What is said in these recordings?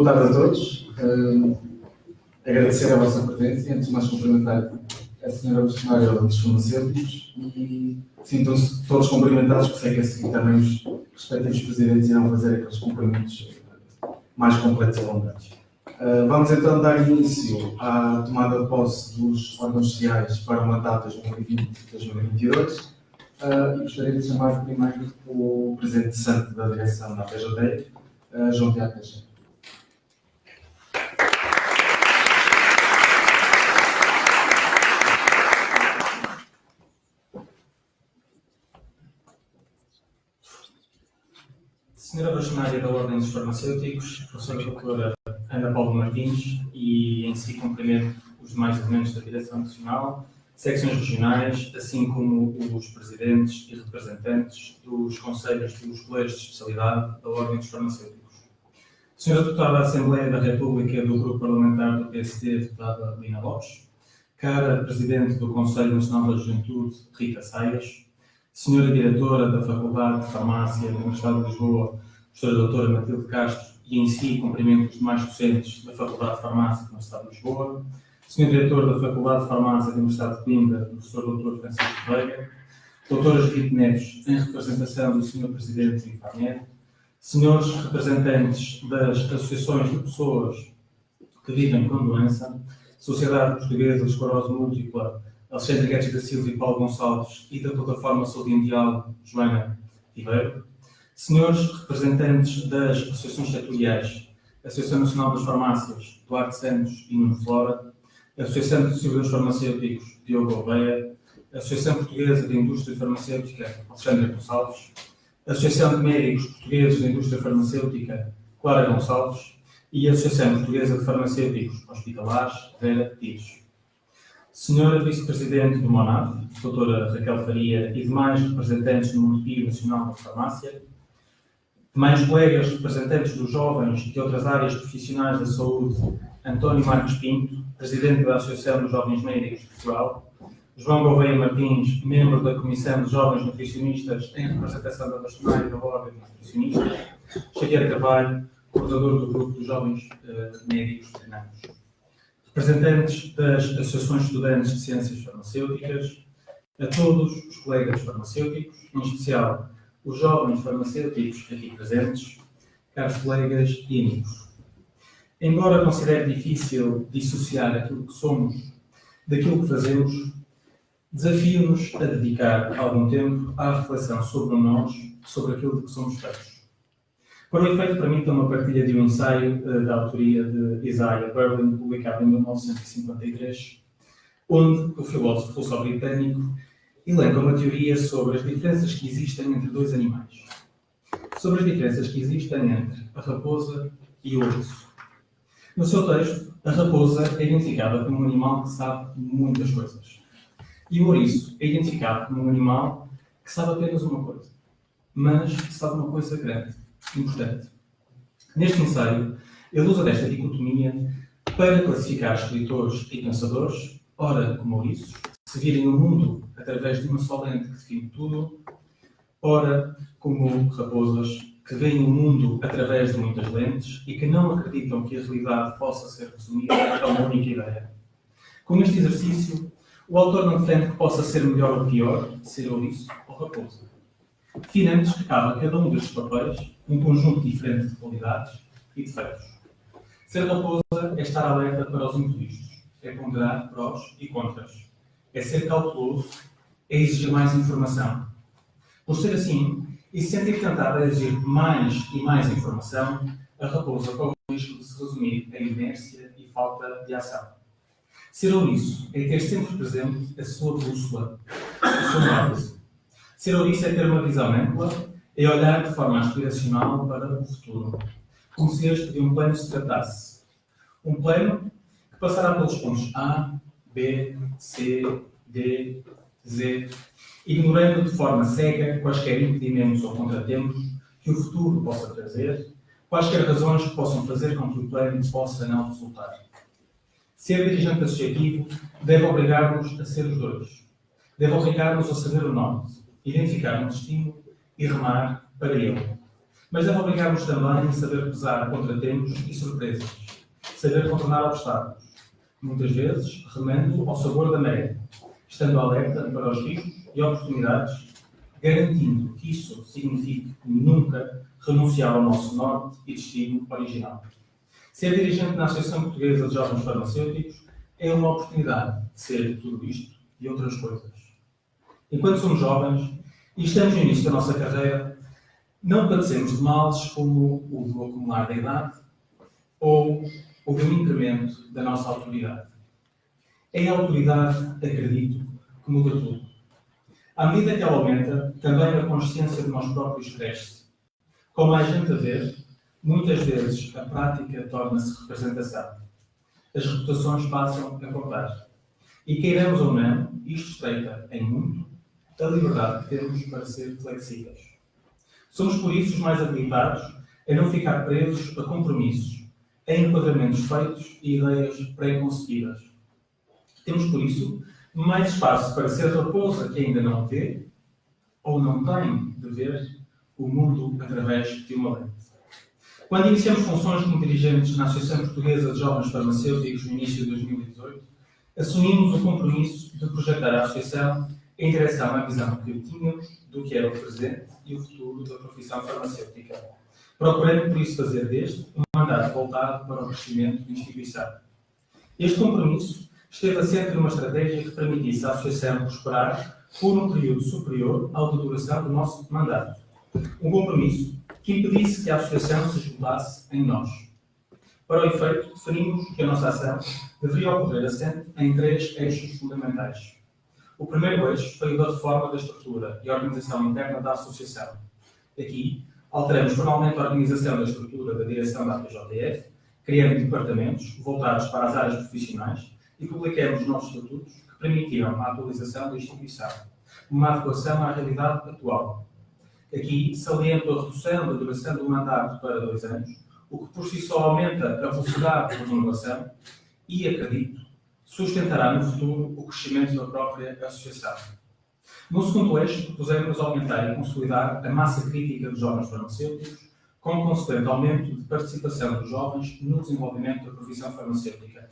Boa tarde a todos. Agradecer a vossa presença e, antes de mais, cumprimentar a senhora bastonária dos farmacêuticos e sintam-se todos cumprimentados, porque sei que a seguir também os respectivos presidentes irão fazer aqueles cumprimentos mais completos e alongados. Vamos então dar início à tomada de posse dos órgãos sociais para o mandato 2020-2022 e gostaria de chamar primeiro o presidente santo da direção da PJD, João Tiago Teixeira. Senhora Bastonária da Ordem dos Farmacêuticos, Professora Doutora Ana Paula Martins e em si cumprimento os demais elementos da Direção Nacional, secções regionais, assim como os presidentes e representantes dos conselhos dos colégios de especialidade da Ordem dos Farmacêuticos. Senhora Deputada da Assembleia da República do Grupo Parlamentar do PSD, Deputada Lina Lopes, cara Presidente do Conselho Nacional da Juventude, Rita Saias, Senhora Diretora da Faculdade de Farmácia da Universidade de Lisboa, Professora Doutora Matilde Castro, e em si cumprimento os demais docentes da Faculdade de Farmácia da Universidade de Lisboa, Senhor Diretor da Faculdade de Farmácia da Universidade de Coimbra, Professor Doutor Francisco Veiga, Doutora Judite Neves, em representação do Senhor Presidente do IFAMED, Senhores representantes das associações de pessoas que vivem com doença, Sociedade Portuguesa de Esclerose Múltipla, Alexandre Guedes da Silva e Paulo Gonçalves, e da Plataforma Saúde em Diálogo, Joana Ribeiro, senhores representantes das associações setoriais, Associação Nacional das Farmácias, Duarte Santos e Nuno Flora, Associação de Distribuidores Farmacêuticos, Diogo Gouveia, Associação Portuguesa de Indústria Farmacêutica, Alexandre Gonçalves, Associação de Médicos Portugueses da Indústria Farmacêutica, Clara Gonçalves, e a Associação Portuguesa de Farmacêuticos Hospitalares, Vera Pires. Senhora Vice-Presidente do MONAF, Doutora Raquel Faria, e demais representantes do Monopólio Nacional da Farmácia, demais colegas representantes dos jovens e de outras áreas profissionais da saúde, António Marques Pinto, Presidente da Associação dos Jovens Médicos de Portugal, João Gouveia Martins, membro da Comissão de Jovens Nutricionistas em representação da Bastonária da Ordem dos Nutricionistas, Xavier Carvalho, coordenador do Grupo dos Jovens Médicos Treinados, representantes das Associações de Estudantes de Ciências Farmacêuticas, a todos os colegas farmacêuticos, em especial os jovens farmacêuticos aqui presentes, caros colegas e amigos. Embora considere difícil dissociar aquilo que somos daquilo que fazemos, desafio-nos a dedicar algum tempo à reflexão sobre nós, sobre aquilo de que somos feitos. Para o efeito, permitam uma partilha de um ensaio da autoria de Isaiah Berlin, publicado em 1953, onde o filósofo britânico elenca uma teoria sobre as diferenças que existem entre dois animais. Sobre as diferenças que existem entre a raposa e o ouriço. No seu texto, a raposa é identificada como um animal que sabe muitas coisas. E o ouriço é identificado como um animal que sabe apenas uma coisa, mas sabe uma coisa grande, importante. Neste ensaio, ele usa desta dicotomia para classificar escritores e pensadores, ora como ouriços, que se virem o mundo através de uma só lente que define tudo, ora como raposas, que veem o mundo através de muitas lentes e que não acreditam que a realidade possa ser resumida a uma única ideia. Com este exercício, o autor não defende que possa ser melhor ou pior ser ouriço ou raposa. Define antes que cabe a cada um destes papéis um conjunto diferente de qualidades e defeitos. Ser raposa é estar alerta para os imprevistos, é ponderar prós e contras, é ser cauteloso, é exigir mais informação. Por ser assim, e se sentir tentada a exigir mais e mais informação, a raposa corre o risco de se resumir em inércia e falta de ação. Ser ouriço é ter sempre presente a sua bússola, o seu norte. Ser ouriço é ter uma visão ampla, é olhar de forma aspiracional para o futuro, como se este de um plano se tratasse. Um plano que passará pelos pontos A, B, C, D, Z, ignorando de forma cega quaisquer impedimentos ou contratempos que o futuro possa trazer, quaisquer razões que possam fazer com que o plano possa não resultar. Ser dirigente associativo deve obrigar-nos a ser os dois. Deve obrigar-nos a saber o norte, identificar um destino e remar para ele. Mas deve obrigar-nos também a saber pesar contratempos e surpresas, saber contornar obstáculos, muitas vezes remando ao sabor da maré, estando alerta para os riscos e oportunidades, garantindo que isso signifique nunca renunciar ao nosso norte e destino original. Ser dirigente na Associação Portuguesa de Jovens Farmacêuticos é uma oportunidade de ser tudo isto e outras coisas. Enquanto somos jovens e estamos no início da nossa carreira, não padecemos de males como o do acumular da idade ou o do incremento da nossa autoridade. É a autoridade, acredito, que muda tudo. À medida que ela aumenta, também a consciência de nós próprios cresce. Com mais gente a ver, muitas vezes a prática torna-se representação. As reputações passam a contar. E queiramos ou não, isto estreita em muito a liberdade que temos para ser flexíveis. Somos por isso os mais habilitados a não ficar presos a compromissos, a enquadramentos feitos e ideias pré-concebidas. Temos por isso mais espaço para ser raposa que ainda não vê ou não tem de ver o mundo através de uma lente. Quando iniciamos funções como dirigentes na Associação Portuguesa de Jovens Farmacêuticos no início de 2018, assumimos o compromisso de projetar a Associação em direção à visão que tínhamos do que era o presente e o futuro da profissão farmacêutica, procurando por isso fazer deste um mandato voltado para o crescimento da instituição. Este compromisso esteve assente numa estratégia que permitisse à Associação prosperar por um período superior ao da duração do nosso mandato. Um compromisso que impedisse que a Associação se esgotasse em nós. Para o efeito, definimos que a nossa ação deveria ocorrer assente em 3 eixos fundamentais. O primeiro eixo foi o da reforma da estrutura e organização interna da Associação. Aqui, alteramos formalmente a organização da estrutura da direção da APJF, criando departamentos voltados para as áreas profissionais e publicamos novos estatutos que permitiram a atualização da instituição, uma adequação à realidade atual. Aqui, saliento a redução da duração do mandato para 2 anos, o que por si só aumenta a velocidade de renovação e, acredito, sustentará no futuro o crescimento da própria associação. No segundo eixo, propusemos aumentar e consolidar a massa crítica dos jovens farmacêuticos, com consequente aumento de participação dos jovens no desenvolvimento da profissão farmacêutica.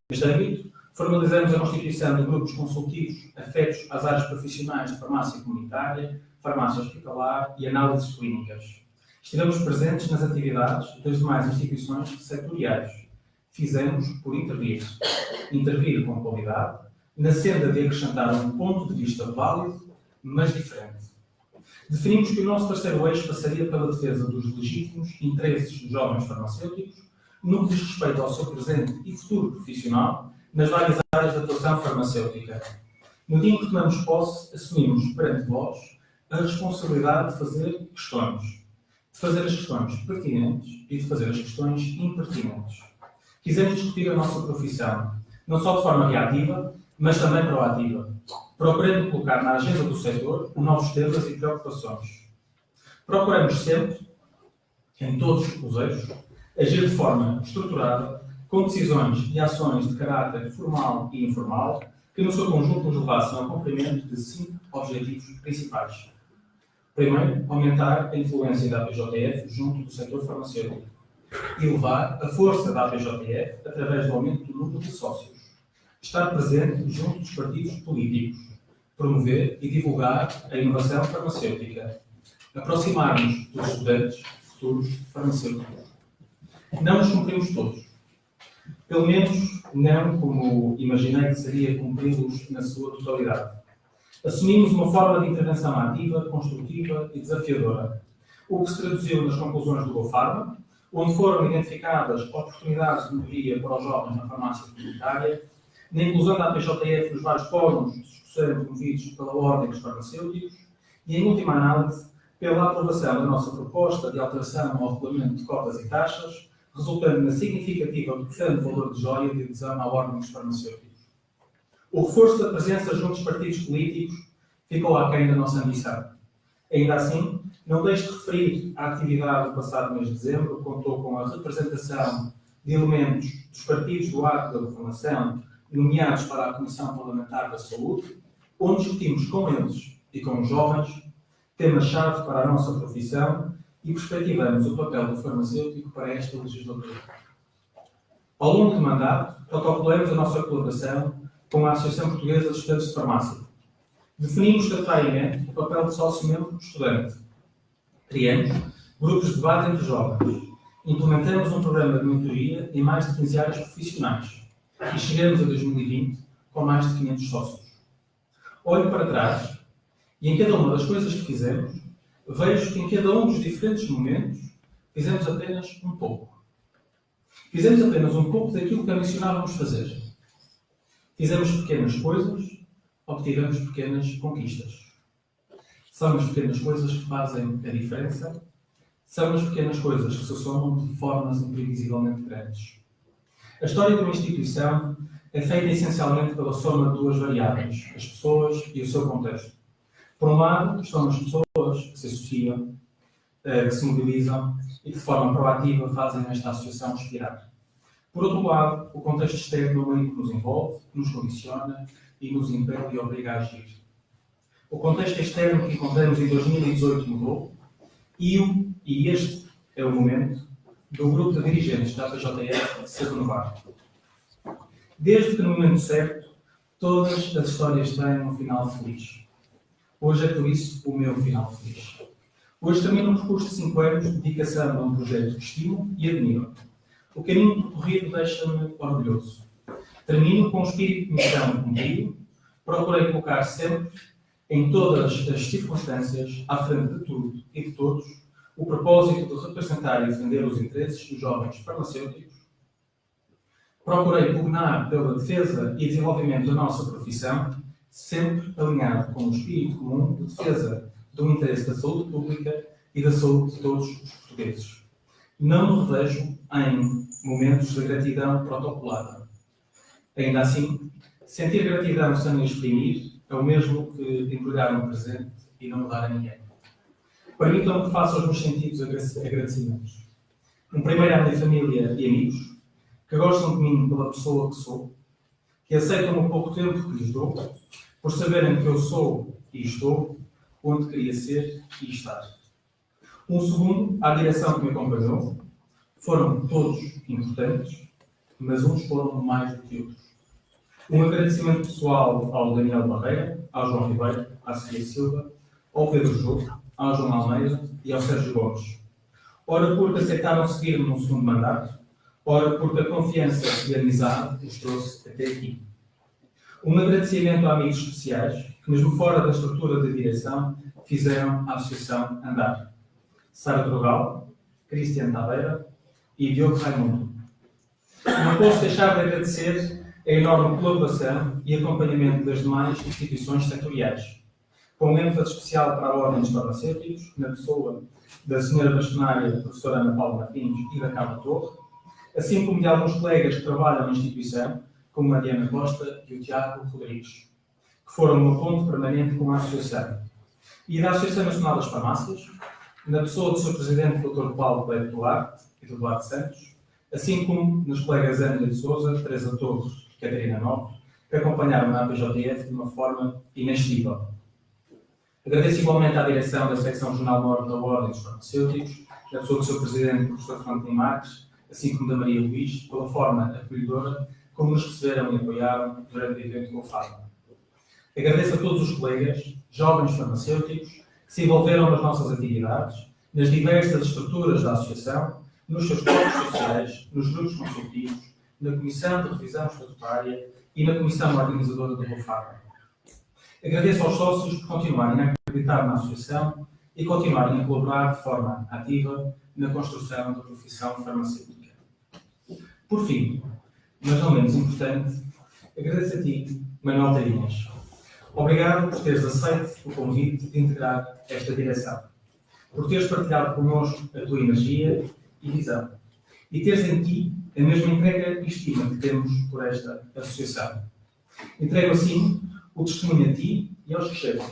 Neste âmbito, formalizamos a constituição de grupos consultivos afetos às áreas profissionais de farmácia comunitária, farmácia hospitalar e análises clínicas. Estivemos presentes nas atividades das demais instituições setoriais. Fizemos por intervir com qualidade, na senda de acrescentar um ponto de vista válido, mas diferente. Definimos que o nosso terceiro eixo passaria pela defesa dos legítimos interesses dos jovens farmacêuticos, no que diz respeito ao seu presente e futuro profissional, nas várias áreas de atuação farmacêutica. No dia em que tomamos posse, assumimos perante vós a responsabilidade de fazer questões, de fazer as questões pertinentes e de fazer as questões impertinentes. Quisemos discutir a nossa profissão, não só de forma reativa, mas também proativa, procurando colocar na agenda do setor novos temas e preocupações. Procuramos sempre, em todos os eixos, agir de forma estruturada, com decisões e ações de caráter formal e informal, que no seu conjunto nos levassem ao cumprimento de 5 objetivos principais. Primeiro, aumentar a influência da APJF junto do setor farmacêutico e levar a força da APJF através do aumento do número de sócios. Estar presente junto dos partidos políticos. Promover e divulgar a inovação farmacêutica. Aproximar-nos dos estudantes futuros farmacêuticos. Não os cumprimos todos. Pelo menos não como imaginei que seria cumpri-los na sua totalidade. Assumimos uma forma de intervenção ativa, construtiva e desafiadora, o que se traduziu nas conclusões do GoPharma, onde foram identificadas oportunidades de melhoria para os jovens na farmácia comunitária, na inclusão da APJF nos vários fóruns de discussão promovidos pela Ordem dos Farmacêuticos e, em última análise, pela aprovação da nossa proposta de alteração ao regulamento de cotas e taxas, resultando na significativa redução de valor de joia de adesão à Ordem dos Farmacêuticos. O reforço da presença junto dos partidos políticos ficou aquém da nossa ambição. Ainda assim, não deixo de referir a atividade do passado mês de dezembro, que contou com a representação de elementos dos partidos do arco da governação, nomeados para a Comissão Parlamentar da Saúde, onde discutimos com eles e com os jovens temas-chave para a nossa profissão e perspectivamos o papel do farmacêutico para esta legislatura. Ao longo do mandato, protocolamos a nossa colaboração com a Associação Portuguesa de Estudantes de Farmácia. Definimos estatutariamente o papel de sócio-membro estudante. Criamos grupos de debate entre jovens. Implementamos um programa de mentoria em mais de 15 áreas profissionais. E chegamos a 2020 com mais de 500 sócios. Olho para trás e em cada uma das coisas que fizemos, vejo que em cada um dos diferentes momentos fizemos apenas um pouco. Fizemos apenas um pouco daquilo que ambicionávamos fazer. Fizemos pequenas coisas, obtivemos pequenas conquistas. São as pequenas coisas que fazem a diferença. São as pequenas coisas que se somam de formas imprevisivelmente grandes. A história de uma instituição é feita essencialmente pela soma de duas variáveis, as pessoas e o seu contexto. Por um lado, estão as pessoas que se associam, que se mobilizam e de forma proativa fazem esta associação respirar. Por outro lado, o contexto externo é o meio que nos envolve, que nos condiciona e nos impele e obriga a agir. O contexto externo que encontramos em 2018 mudou e este é o momento do grupo de dirigentes da PJF se renovar. Desde que no momento certo, todas as histórias têm um final feliz. Hoje é por isso o meu final feliz. Hoje termino um percurso de 5 anos de dedicação a um projeto que estimo e admiro. O caminho percorrido deixa-me orgulhoso. Termino com o espírito de missão cumprido. Procurei colocar sempre, em todas as circunstâncias, à frente de tudo e de todos, o propósito de representar e defender os interesses dos jovens farmacêuticos. Procurei pugnar pela defesa e desenvolvimento da nossa profissão, sempre alinhado com o espírito comum de defesa do interesse da saúde pública e da saúde de todos os portugueses. Não me revejo em momentos de gratidão protocolada. Ainda assim, sentir gratidão sem exprimir é o mesmo que entregar um presente e não dar a ninguém. Permitam-me que faça os meus sentidos agradecimentos. Primeiro à minha família e amigos, que gostam de mim pela pessoa que sou, que aceitam o pouco tempo que lhes dou, por saberem que eu sou e estou onde queria ser e estar. Um segundo à direção que me acompanhou. Foram todos importantes, mas uns foram mais do que outros. Um agradecimento pessoal ao Daniel Barreira, ao João Ribeiro, à Sofia Silva, ao Pedro Júlio, ao João Almeida e ao Sérgio Gomes. Ora porque aceitaram seguir-me no segundo mandato, ora porque a confiança e a amizade os trouxe até aqui. Um agradecimento a amigos especiais que, mesmo fora da estrutura de direção, fizeram a associação andar. Sara Drogal, Cristiano Taveira e Diogo Raimundo. Não posso deixar de agradecer a enorme colaboração e acompanhamento das demais instituições setoriais, com ênfase especial para a Ordem dos Farmacêuticos, na pessoa da Sra. Bastonária, professora Ana Paula Martins e da Carla Torre, assim como de alguns colegas que trabalham na instituição, como a Diana Costa e o Tiago Rodrigues, que foram uma ponte permanente com a Associação. E da Associação Nacional das Farmácias, na pessoa do seu presidente, Dr. Paulo Coelho Duarte e do Duarte Santos, assim como nos colegas Ângela de Sousa, Teresa Torres e Catarina Nobre, que acompanharam a PJF de uma forma inextível. Agradeço igualmente à direção da Secção Regional Norte da Ordem dos Farmacêuticos, na pessoa do seu presidente, o professor Fernando Marques, assim como da Maria Luís, pela forma acolhedora como nos receberam e apoiaram durante o evento com o Farma. Agradeço a todos os colegas, jovens farmacêuticos, que se envolveram nas nossas atividades, nas diversas estruturas da Associação, nos seus corpos sociais, nos grupos consultivos, na Comissão de Revisão Estatutária e na Comissão Organizadora do Farma. Agradeço aos sócios por continuarem a acreditar na Associação e continuarem a colaborar de forma ativa na construção da profissão farmacêutica. Por fim, mas não menos importante, agradeço a ti, Manuel Teirinhas. Obrigado por teres aceito o convite de integrar esta direção, por teres partilhado connosco a tua energia e visão, e teres em ti a mesma entrega e estima que temos por esta associação. Entrego assim o testemunho a ti e aos que chegam,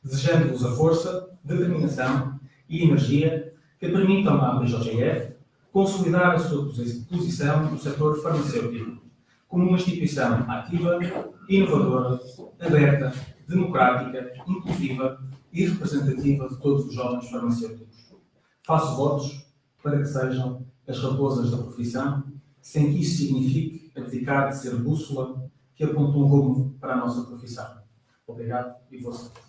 desejando-vos a força, determinação e energia que permitam à PJF consolidar a sua posição no setor farmacêutico como uma instituição ativa, inovadora, aberta, democrática, inclusiva e representativa de todos os jovens farmacêuticos. Faço votos para que sejam as raposas da profissão, sem que isso signifique abdicar de ser bússola que aponta um rumo para a nossa profissão. Obrigado e boa sorte.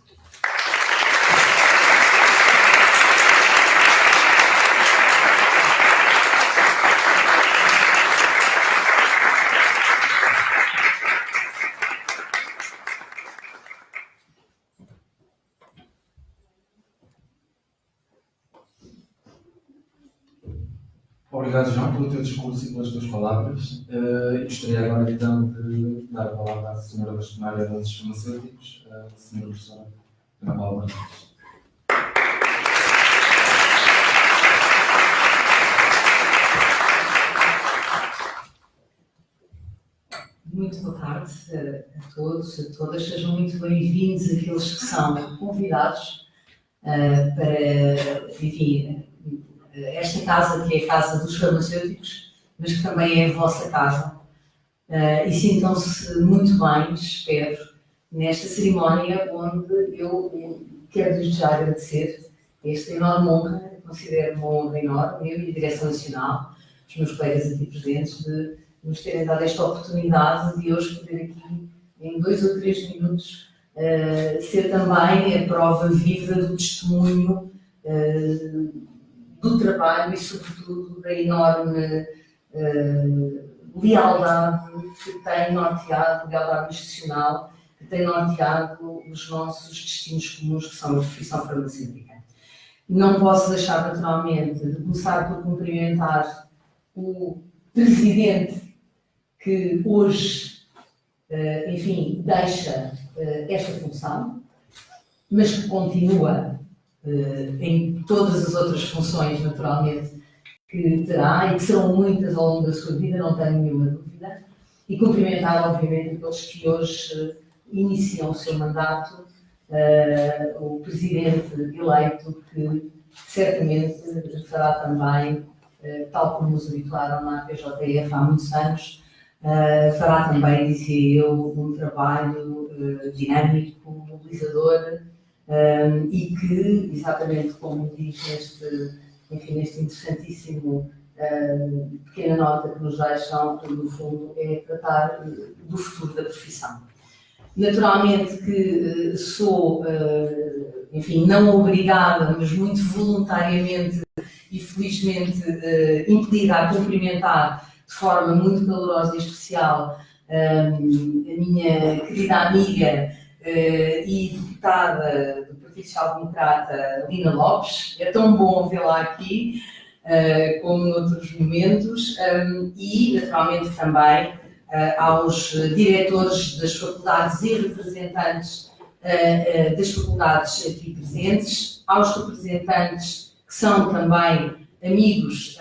Obrigado, João, pelo teu discurso e pelas tuas palavras. Gostaria agora, então, de dar a palavra à senhora bastonária dos farmacêuticos, a senhora professora Ana Paula Martins. Muito boa tarde a todos, a todas. Sejam muito bem-vindos aqueles que são convidados para, enfim, esta casa que é a casa dos farmacêuticos, mas que também é a vossa casa. E sintam-se muito bem, espero, nesta cerimónia onde eu quero desde já agradecer esta enorme honra, considero uma honra enorme, eu e a Direção Nacional, os meus colegas aqui presentes, de nos terem dado esta oportunidade de hoje poder aqui, em 2 ou 3 minutos, ser também a prova viva do testemunho do trabalho e, sobretudo, da enorme lealdade que tem norteado, lealdade institucional, que tem norteado os nossos destinos comuns, que são a profissão farmacêutica. Não posso deixar, naturalmente, de começar por cumprimentar o Presidente que hoje, enfim, deixa esta função, mas que continua em todas as outras funções, naturalmente, que terá e que serão muitas ao longo da sua vida, não tenho nenhuma dúvida, e cumprimentar, obviamente, aqueles que hoje iniciam o seu mandato, o Presidente eleito, que certamente fará também, tal como nos habituaram na PJF há muitos anos, fará também, dizia eu, um trabalho dinâmico, mobilizador, e que, exatamente como diz neste interessantíssimo pequena nota que nos deixam, no fundo, é tratar do futuro da profissão. Naturalmente que sou, enfim, não obrigada, mas muito voluntariamente e felizmente impelida a cumprimentar de forma muito calorosa e especial a minha querida amiga e deputada do Partido Social Democrata, Lina Lopes. É tão bom vê-la aqui, como noutros momentos, e naturalmente também aos diretores das faculdades e representantes das faculdades aqui presentes, aos representantes que são também amigos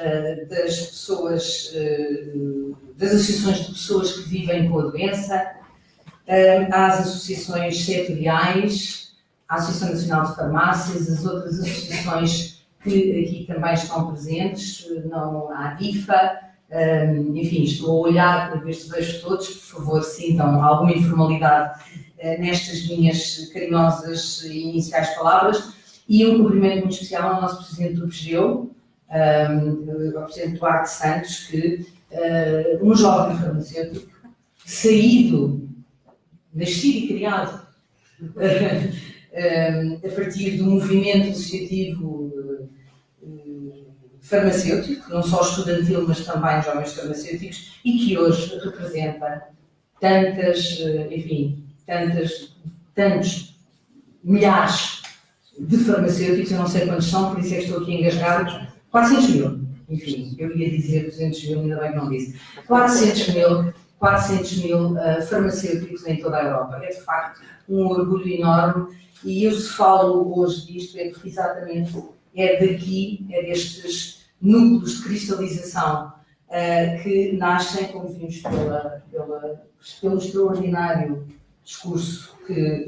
das pessoas, das associações de pessoas que vivem com a doença, às associações setoriais, à Associação Nacional de Farmácias, as outras associações que aqui também estão presentes, não há DIFA, enfim, estou a olhar para ver se vejo todos, por favor, sintam alguma informalidade nestas minhas carinhosas e iniciais palavras, e um cumprimento muito especial ao nosso Presidente do PGEU, ao Presidente Duarte Santos, que um jovem farmacêutico, nascido e criado a partir do movimento associativo farmacêutico, não só estudantil, mas também jovens farmacêuticos, e que hoje representa tantos milhares de farmacêuticos, eu não sei quantos são, por isso é que estou aqui engasgado, 400 mil, enfim, eu ia dizer 200 mil, ainda bem que não disse, 400 mil farmacêuticos em toda a Europa. É de facto um orgulho enorme, e eu se falo hoje disto é porque exatamente é destes núcleos de cristalização que nascem, como vimos pelo extraordinário discurso que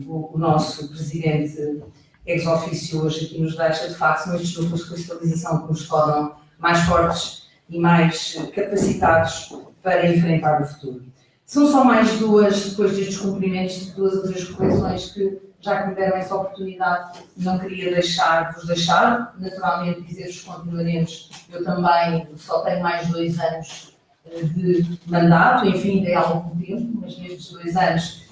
o nosso Presidente ex-ofício hoje aqui nos deixa. De facto, são estes núcleos de cristalização que nos tornam mais fortes e mais capacitados para enfrentar o futuro. São só mais duas, depois destes cumprimentos, 2 ou 3 reflexões que já que me deram essa oportunidade, não queria vos deixar, naturalmente dizer-vos que continuaremos, eu também só tenho mais 2 anos de mandato, enfim, ainda é algum tempo, mas nestes 2 anos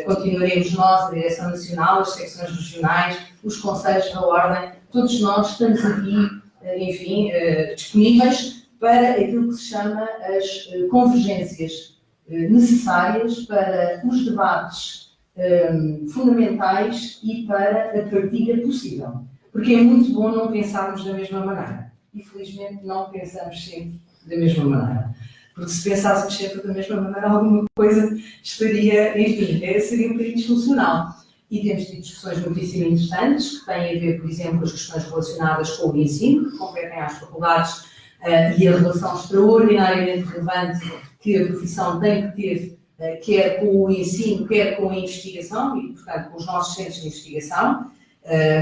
continuaremos nós, a Direção Nacional, as secções regionais, os conselhos da Ordem, todos nós estamos aqui, enfim, disponíveis para aquilo que se chama as convergências necessárias para os debates fundamentais e para a partilha possível. Porque é muito bom não pensarmos da mesma maneira. E, felizmente, não pensamos sempre da mesma maneira. Porque se pensássemos sempre da mesma maneira, alguma coisa estaria, enfim, seria um bocadinho disfuncional. E temos tido discussões muitíssimo interessantes, que têm a ver, por exemplo, com as questões relacionadas com o ensino, que competem às faculdades, e a relação extraordinariamente relevante que a profissão tem que ter, quer com o ensino, quer com a investigação, e, portanto, com os nossos centros de investigação,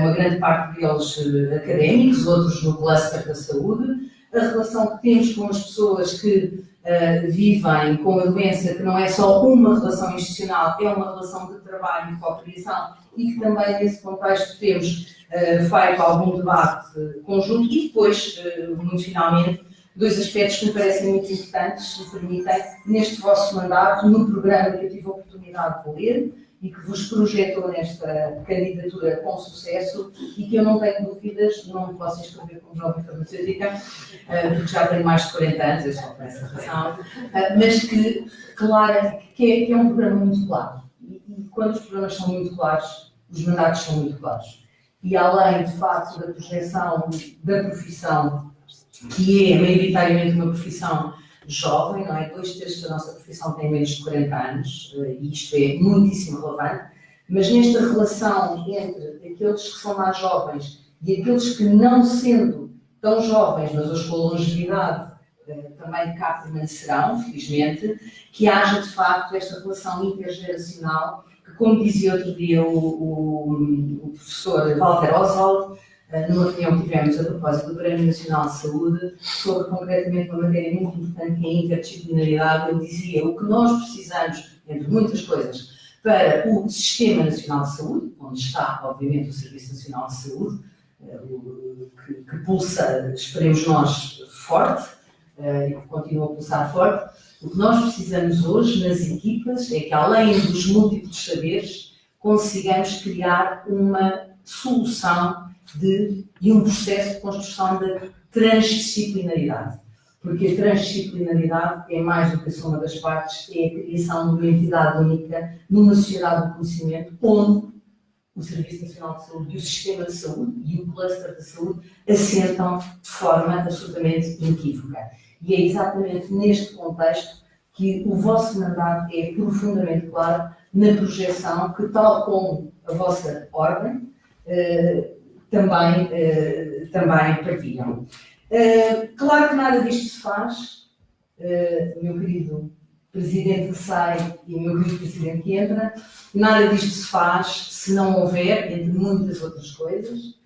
uma grande parte deles académicos, outros no cluster da saúde, a relação que temos com as pessoas que vivem com a doença, que não é só uma relação institucional, é uma relação de trabalho e cooperação, e que também nesse contexto temos feito algum debate conjunto, e depois, muito finalmente, 2 aspectos que me parecem muito importantes, se me permitem, neste vosso mandato, no programa que eu tive a oportunidade de ler e que vos projetou nesta candidatura com sucesso e que eu não tenho dúvidas, não me posso inscrever como jovem farmacêutica, porque já tenho mais de 40 anos, é só por essa razão, mas que, claro, que é um programa muito claro. E quando os programas são muito claros, os mandatos são muito claros. E além, de facto, da projeção da profissão, que é maioritariamente uma profissão jovem, não é? 2/3 da nossa profissão tem menos de 40 anos, e isto é muitíssimo relevante, mas nesta relação entre aqueles que são mais jovens e aqueles que, não sendo tão jovens, mas hoje com a longevidade também cá permanecerão, felizmente, que haja de facto esta relação intergeracional, que, como dizia outro dia o professor Walter Oswald, numa reunião que tivemos a propósito do Prémio Nacional de Saúde, sobre concretamente uma matéria muito importante que é a interdisciplinaridade, ele dizia: o que nós precisamos, entre muitas coisas, para o Sistema Nacional de Saúde, onde está, obviamente, o Serviço Nacional de Saúde, que pulsa, esperemos nós, forte, e que continua a pulsar forte, o que nós precisamos hoje nas equipas é que, além dos múltiplos saberes, consigamos criar uma solução e um processo de construção da transdisciplinaridade. Porque a transdisciplinaridade é mais do que a soma das partes, é a criação de uma entidade única numa sociedade do conhecimento, onde o Serviço Nacional de Saúde e o Sistema de Saúde e o cluster de saúde assentam de forma absolutamente inequívoca. E é exatamente neste contexto que o vosso mandato é profundamente claro na projeção que, tal como a vossa ordem, também partilham. Claro que nada disto se faz, meu querido Presidente que sai e meu querido Presidente que entra, nada disto se faz se não houver, entre muitas outras coisas,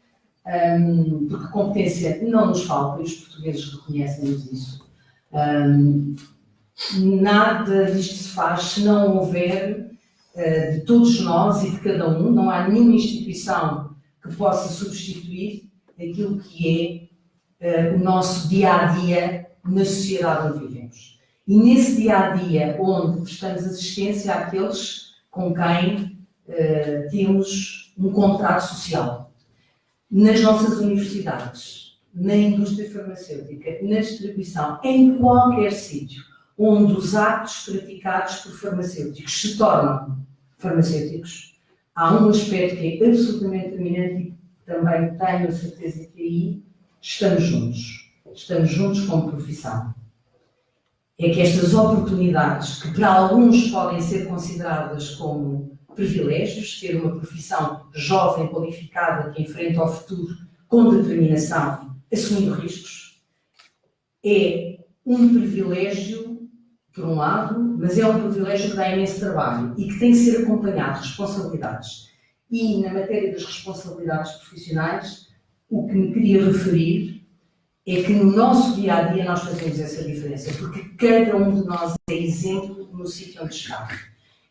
porque competência não nos falta, e os portugueses reconhecem-nos isso. Nada disto se faz se não houver, de todos nós e de cada um, não há nenhuma instituição que possa substituir aquilo que é o nosso dia-a-dia na sociedade onde vivemos. E nesse dia-a-dia, onde prestamos assistência àqueles com quem temos um contrato social, nas nossas universidades, na indústria farmacêutica, na distribuição, em qualquer sítio onde os atos praticados por farmacêuticos se tornam farmacêuticos, há um aspecto que é absolutamente determinante e também tenho a certeza que aí estamos juntos como profissão. É que estas oportunidades, que para alguns podem ser consideradas como privilégios, ter uma profissão jovem, qualificada, que enfrenta o futuro com determinação, assumindo riscos, é um privilégio, por um lado, mas é um privilégio que dá imenso trabalho e que tem que ser acompanhado de responsabilidades. E, na matéria das responsabilidades profissionais, o que me queria referir é que no nosso dia-a-dia nós fazemos essa diferença, porque cada um de nós é exemplo no sítio onde está.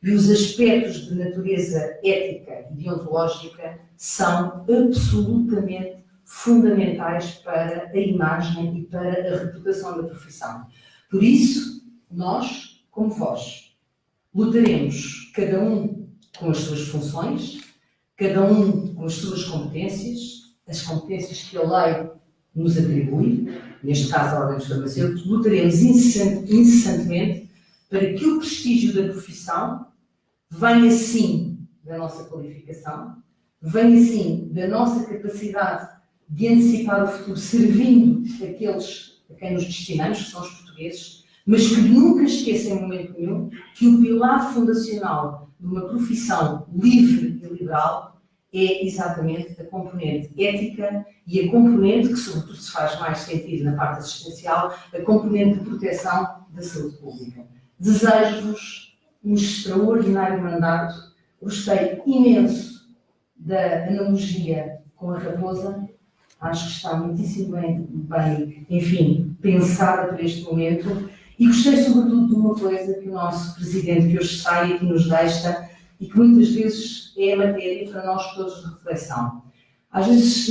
E os aspectos de natureza ética e deontológica são absolutamente fundamentais para a imagem e para a reputação da profissão. Por isso, nós, como vós, lutaremos, cada um com as suas funções, cada um com as suas competências, as competências que a lei nos atribui, neste caso a Ordem dos Farmacêuticos, lutaremos incessantemente para que o prestígio da profissão venha sim da nossa qualificação, venha sim da nossa capacidade de antecipar o futuro servindo aqueles a quem nos destinamos, que são os portugueses, mas que nunca esqueçam em momento nenhum que o pilar fundacional de uma profissão livre e liberal é exatamente a componente ética e a componente que, sobretudo, se faz mais sentido na parte assistencial, a componente de proteção da saúde pública. Desejo-vos um extraordinário mandato. Gostei imenso da analogia com a raposa. Acho que está muitíssimo bem, enfim, pensada para este momento. E gostei, sobretudo, de uma coisa que o nosso Presidente, que hoje sai e que nos deixa, e que muitas vezes é a matéria para nós todos de reflexão. Às vezes,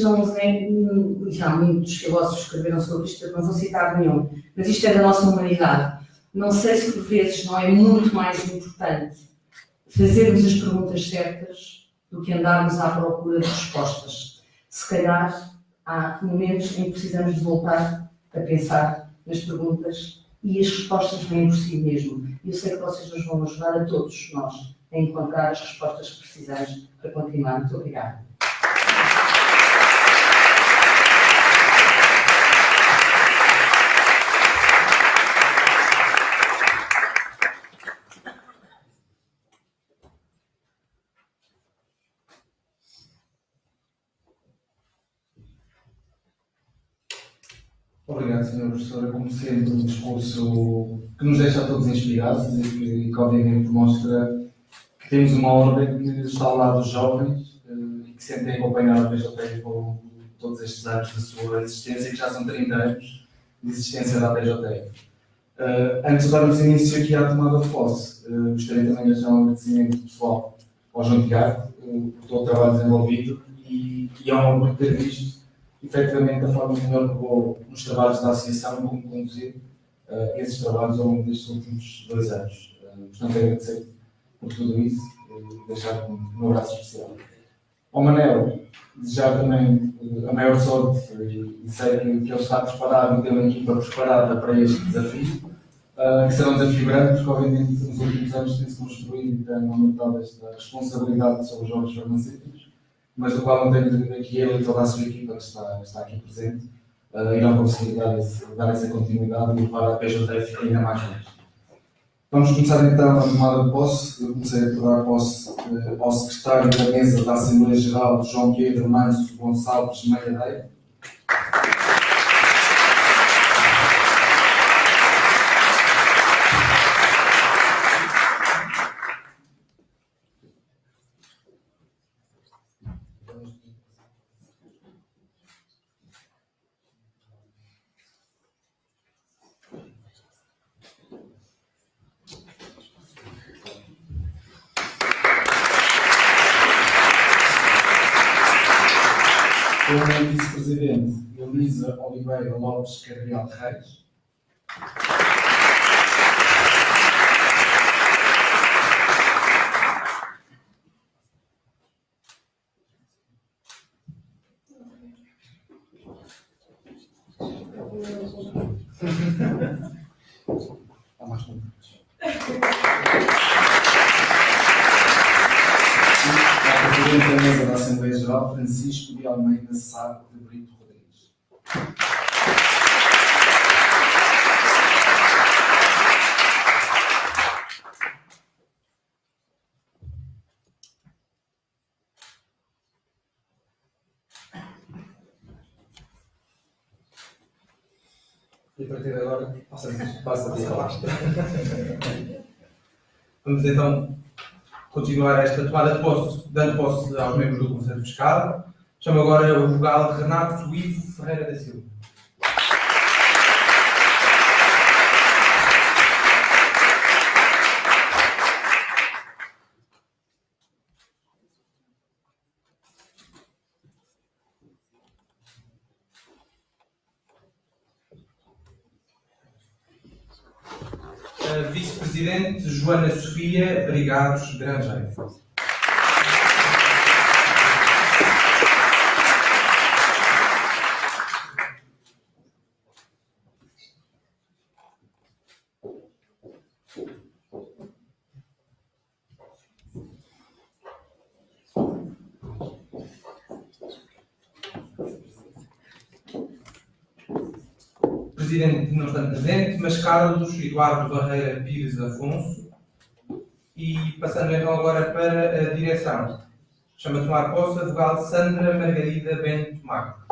já muitos filósofos escreveram sobre isto, não vou citar nenhum, mas isto é da nossa humanidade. Não sei se por vezes não é muito mais importante fazermos as perguntas certas do que andarmos à procura de respostas. Se calhar há momentos em que precisamos de voltar a pensar nas perguntas e as respostas vêm por si mesmo. Eu sei que vocês nos vão ajudar a todos nós a encontrar as respostas que precisamos para continuar. Muito obrigada. Obrigado, Sra. Professora. Como sempre, um discurso que nos deixa a todos inspirados e que obviamente mostra que temos uma ordem que está ao lado dos jovens e que sempre tem acompanhado a PJTEC ao longo de todos estes anos da sua existência, que já são 30 anos de existência da PJTEC. Antes de darmos início aqui à tomada de posse, gostaria também de deixar um agradecimento pessoal ao João Tiago por todo o trabalho desenvolvido e é um orgulho ter visto efetivamente a forma como ele levou nos trabalhos da associação e como conduzir esses trabalhos ao longo destes últimos 2 anos. Portanto, agradecer por tudo isso e deixar um abraço especial. Ao Manel, desejar também a maior sorte e sei que ele está preparado e tem uma equipa preparada para este desafio, que será um desafio grande, porque obviamente nos últimos anos tem-se construído e tem aumentado esta responsabilidade sobre os jovens farmacêuticos, mas do qual não tenho dúvida que ele e toda a sua equipa que está aqui presente irão conseguir dar essa continuidade e levar a PJF ainda mais longe. Vamos começar então a tomada de posse. Eu comecei a tomar posse ao secretário da mesa da Assembleia Geral, João Pedro Manso Gonçalves Maiadeira. Como vice-presidente, Elisa Oliveira Lopes Carrial Reis. Há mais convites. Presidente da mesa da Assembleia Geral, Francisco de Almeida Sá de Brito Rodrigues. E a partir de agora, passa a falar. Vamos então continuar esta tomada de posse, dando posse aos membros do Conselho Fiscal. Chamo agora o vogal Renato Ivo Ferreira da Silva. Vice-Presidente Joana Sofia Brigados Grangeiro. Presidente não está presente, mas Carlos Eduardo Barreira Pires Afonso. E passando então agora para a direção. Chama a tomar posse a advogada Sandra Margarida Bento Magno.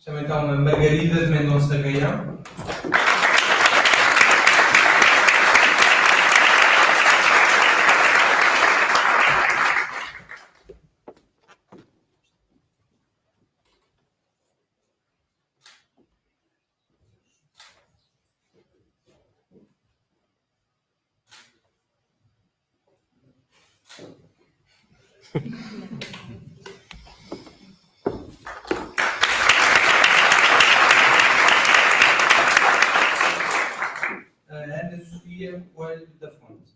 Chama então a Margarida de Mendonça Gaião. Ana Sofia Coelho da Fonte.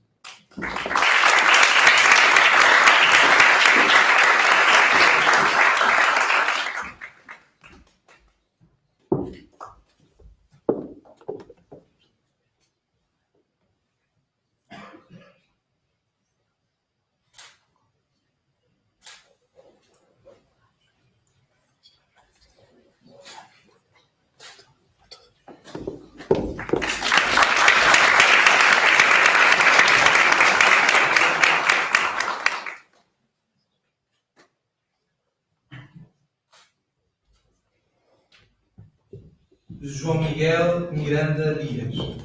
João Miguel Miranda Dias.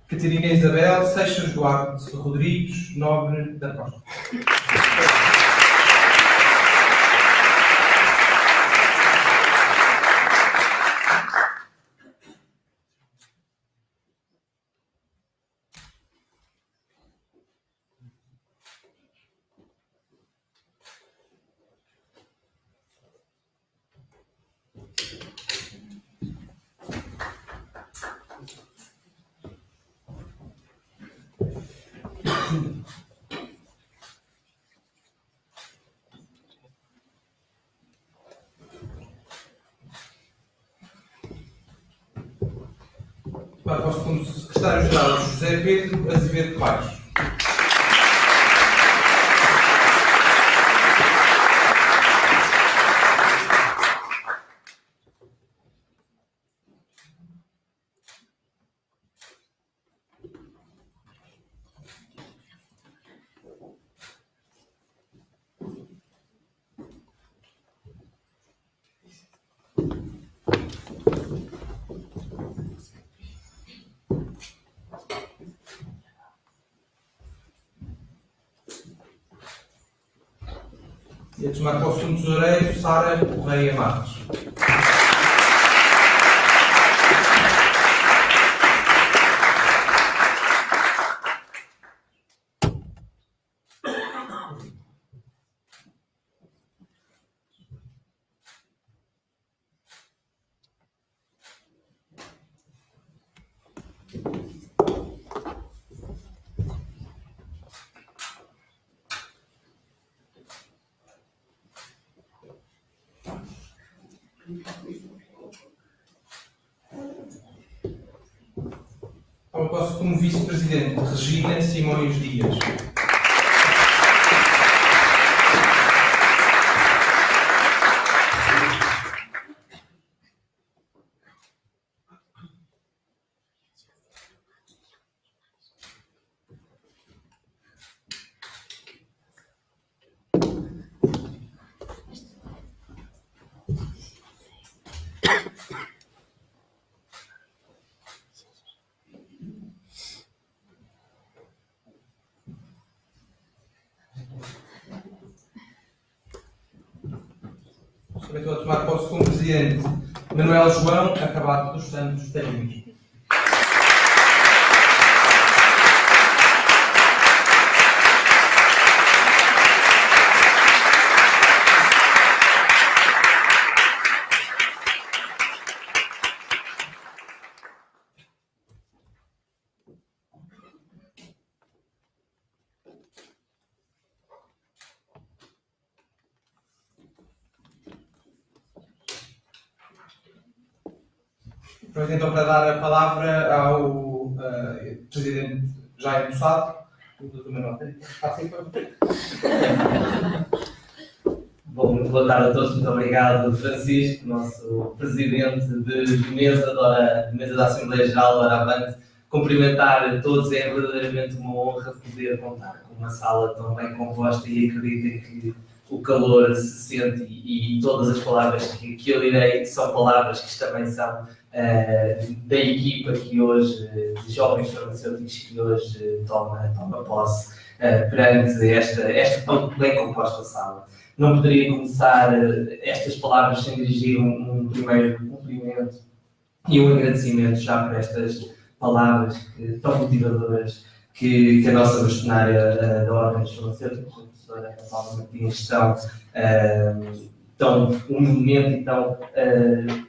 Catarina Isabel Seixas Duarte Rodrigues Nobre da Costa. Para o nosso secretário-geral José Pedro Azevedo Paes. E a tomar posse do tesoureiro Sara Correia Marques. Toma posse como vice-presidente Regina Simões Dias. Também estou a tomar posse como presidente Manuel João Acabado dos Santos Tarinhos. Aproveito então para dar a palavra ao Presidente Jair Moçado. Bom, boa tarde a todos, muito obrigado Francisco, nosso Presidente de mesa da Assembleia Geral da Avante. Cumprimentar todos, é verdadeiramente uma honra poder contar com uma sala tão bem composta e acreditem que o calor se sente e todas as palavras que eu direi são palavras que também são da equipa que hoje, de jovens farmacêuticos que hoje toma posse perante esta tão bem composta sala. Não poderia começar estas palavras sem dirigir um primeiro cumprimento e um agradecimento já por estas palavras tão motivadoras que a nossa bastonária da Ordem dos Farmacêuticos, a professora Ana Paula Martins, tão humildemente e tão